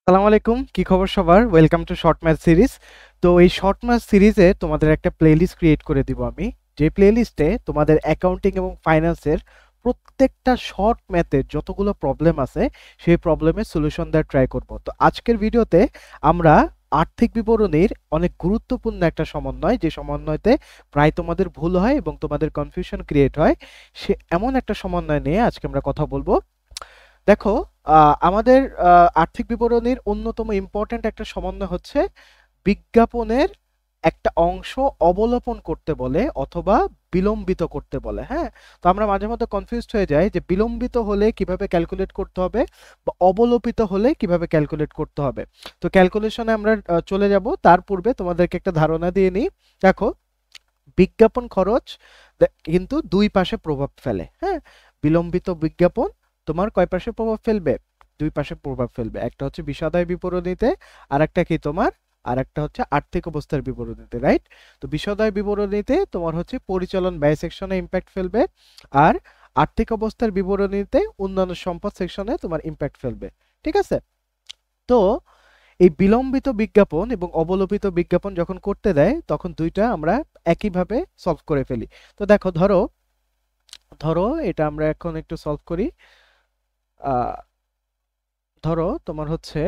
আসসালামু আলাইকুম, কি খবর সবার? Welcome to short math series. তো এই শর্ট ম্যাথ সিরিজে তোমাদের একটা প্লেলিস্ট ক্রিয়েট করে দিব আমি, যে প্লেলিস্টে তোমাদের অ্যাকাউন্টিং এবং ফাইন্যান্সের প্রত্যেকটা শর্ট ম্যাথের যতগুলো প্রবলেম আছে সেই প্রবলেমের সলিউশন দেওয়ার ট্রাই করব। তো আজকের ভিডিওতে আমরা আর্থিক বিবরণীর অনেক গুরুত্বপূর্ণ একটা সমন্বয়, যে সমন্বয়তে প্রায় তোমাদের ভুল হয় এবং তোমাদের কনফিউশন ক্রিয়েট হয়, সে এমন একটা সমন্বয় নিয়ে আজকে আমরা কথা বলবো। দেখো, আমাদের আর্থিক বিবরণীর অন্যতম ইম্পর্ট্যান্ট একটা সমন্বয় হচ্ছে বিজ্ঞাপনের একটা অংশ অবলোপন করতে বলে অথবা বিলম্বিত করতে বলে। হ্যাঁ, তো আমরা মাঝে মধ্যে কনফিউজড হয়ে যাই যে বিলম্বিত হলে কিভাবে ক্যালকুলেট করতে হবে বা অবলোপিত হলে কিভাবে ক্যালকুলেট করতে হবে। তো ক্যালকুলেশনে আমরা চলে যাব, তার পূর্বে তোমাদেরকে একটা ধারণা দিয়ে নিই। দেখো, বিজ্ঞাপন খরচ কিন্তু দুই পাশে প্রভাব ফেলে। হ্যাঁ, বিলম্বিত বিজ্ঞাপন তোমার কয় পাশে প্রভাব ফেলবে? দুই পাশে প্রভাব ফেলবে। একটা হচ্ছে বিশদায় বিবরণীতে, আর একটা কি তোমার, আর একটা হচ্ছে আর্থিক অবস্থার বিবরণীতে, রাইট? তো বিশদায় বিবরণীতে তোমার হচ্ছে পরিচালন ব্যয় সেকশনে ইম্প্যাক্ট ফেলবে, আর আর্থিক অবস্থার বিবরণীতে উন্নয়ন সম্পদ সেকশনে তোমার ইম্প্যাক্ট ফেলবে। ঠিক আছে? তো এই বিলম্বিত বিজ্ঞাপন এবং অবলোপিত বিজ্ঞাপন যখন করতে দেয় তখন দুইটা আমরা একইভাবে সলভ করে ফেলি। তো দেখো, ধরো ধরো এটা আমরা এখন একটু সলভ করি। আহ, ধরো তোমার হচ্ছে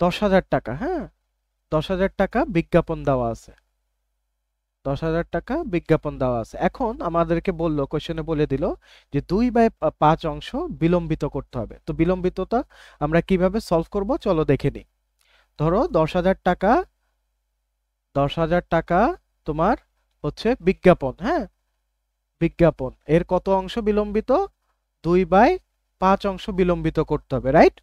10,000 টাকা। হ্যাঁ, 10,000 টাকা বিজ্ঞাপন দেওয়া আছে। 10,000 টাকা বিজ্ঞাপন দেওয়া আছে। এখন আমাদেরকে বললো, কোশ্চেনে বলে দিল যে 2/5 অংশ বিলম্বিত করতে হবে। তো বিলম্বিতটা আমরা কিভাবে সলভ করব চলো দেখে নিই। ধরো 10,000 টাকা, 10,000 টাকা তোমার হচ্ছে বিজ্ঞাপন। হ্যাঁ, বিজ্ঞাপন এর কত অংশ বিলম্বিত? 2/5 অংশ বিলম্বিত করতে হবে, রাইট?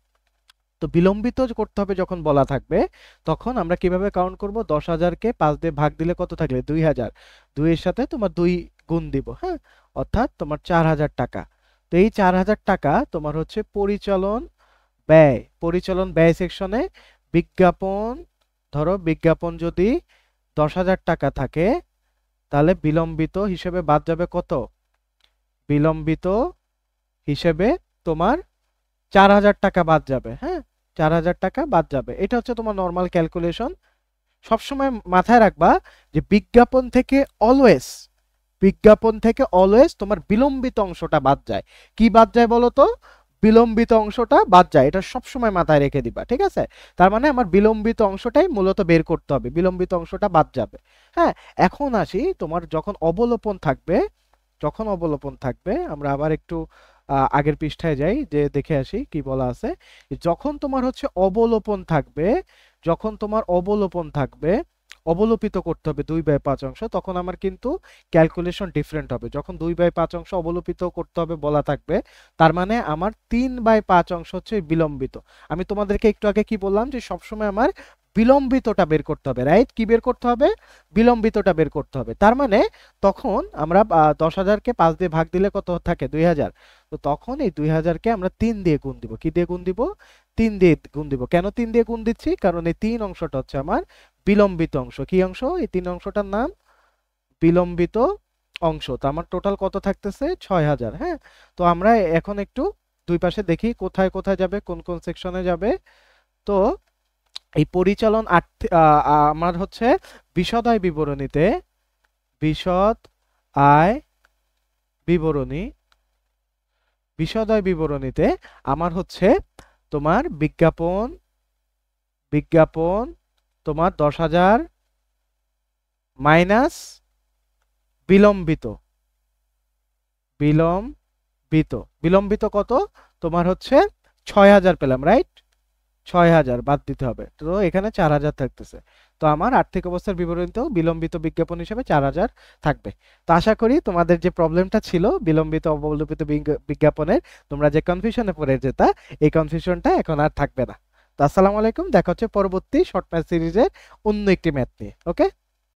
তো বিলম্বিত করতে হবে যখন বলা থাকবে, তখন আমরা কিভাবে কাউন্ট করব? 10,000-কে 5 দিয়ে ভাগ দিলে কত থাকলে? 2,000। 2 এর সাথে তোমার 2 গুণ দিব। হ্যাঁ, অর্থাৎ তোমার 4,000 টাকা। তো এই 4,000 টাকা তোমার হচ্ছে পরিচালন ব্যয়। পরিচালন ব্যয় সেকশনে বিজ্ঞাপন, ধরো বিজ্ঞাপন যদি 10,000 টাকা থাকে, তাহলে বিলম্বিত হিসেবে বাদ যাবে কত? বিলম্বিত হিসেবে তোমার 4,000 টাকা বাদ যাবে। হ্যাঁ, 4,000 টাকা বাদ যাবে। এটা হচ্ছে তোমার নর্মাল ক্যালকুলেশন। সবসময় মাথায় রাখবা যে বিজ্ঞাপন থেকে অলওয়েজ তোমার বিলম্বিত অংশটা বাদ যায়। কি বাদ যায় বলো তো? বিলম্বিত অংশটা বাদ যায়, এটা সবসময় মাথায় রেখে দিবা। ঠিক আছে? তার মানে আমার বিলম্বিত অংশটাই মূলত বের করতে হবে, বিলম্বিত অংশটা বাদ যাবে। হ্যাঁ, এখন আসি তোমার যখন অবলোপন থাকবে। যখন অবলোপন থাকবে আমরা আবার একটু আগের পৃষ্ঠায় যাই, যে দেখে আসি কি বলা আছে। যখন তোমার হচ্ছে অবলোপন থাকবে, যখন তোমার অবলোপন থাকবে, অবলোপিত করতে হবে 2/5 অংশ, তখন আমার কিন্তু ক্যালকুলেশন ডিফারেন্ট হবে। যখন 2/5 অংশ অবলোপিত করতে হবে বলা থাকবে, তার মানে আমার 3/5 অংশ হচ্ছে বিলম্বিত। আমি তোমাদেরকে একটু আগে কি বললাম, যে সবসময় আমার বিলম্বিতটা বের করতে হবে, রাইট? কি বের করতে হবে? বিলম্বিতটা বের করতে হবে। তার মানে তখন আমরা 10,000-কে 5 দিয়ে ভাগ দিলে কত থাকে? 2,000। তো তখন এই 2,000-কে আমরা 3 দিয়ে গুণ দিব। কি দিয়ে গুণ দিব? 3 দিয়ে গুণ দিব। কেন 3 দিয়ে গুণ দিচ্ছি? কারণ এই 3 অংশটা হচ্ছে আমার বিলম্বিত অংশ। কি অংশ? এই 3 অংশটার নাম বিলম্বিত অংশ। তো আমার টোটাল কত থাকতেছে? 6,000। হ্যাঁ, তো আমরা এখন একটু দুই পাশে দেখি কোথায় কোথায় যাবে, কোন কোন সেকশনে যাবে। তো এই পরিচালন আমার হচ্ছে বিশদ আয় বিবরণীতে, বিশদ আয় বিবরণী, বিশদ আয় বিবরণীতে আমার হচ্ছে তোমার বিজ্ঞাপন, বিজ্ঞাপন তোমার 10,000 মাইনাস বিলম্বিত, বিলম্বিত, বিলম্বিত কত? তোমার হচ্ছে 6,000 পেলাম, রাইট? 6,000 বাদ দিতে হবে, তো এখানে 4,000 থাকতেছে। তো আমার আর্থিক অবস্থার বিবরণীতেও বিলম্বিত বিজ্ঞাপন হিসেবে 4,000 থাকবে। তো আশা করি তোমাদের যে প্রবলেমটা ছিল বিলম্বিত অবলোপিত বিজ্ঞাপনের, তোমরা যে কনফিউশনে পড়ে যেতা, এই কনফিউশনটা এখন আর থাকবে না। তো আসসালামু আলাইকুম, দেখা হচ্ছে পরবর্তী শর্ট ম্যাথ সিরিজের অন্য একটি ম্যাথ নিয়ে। ওকে।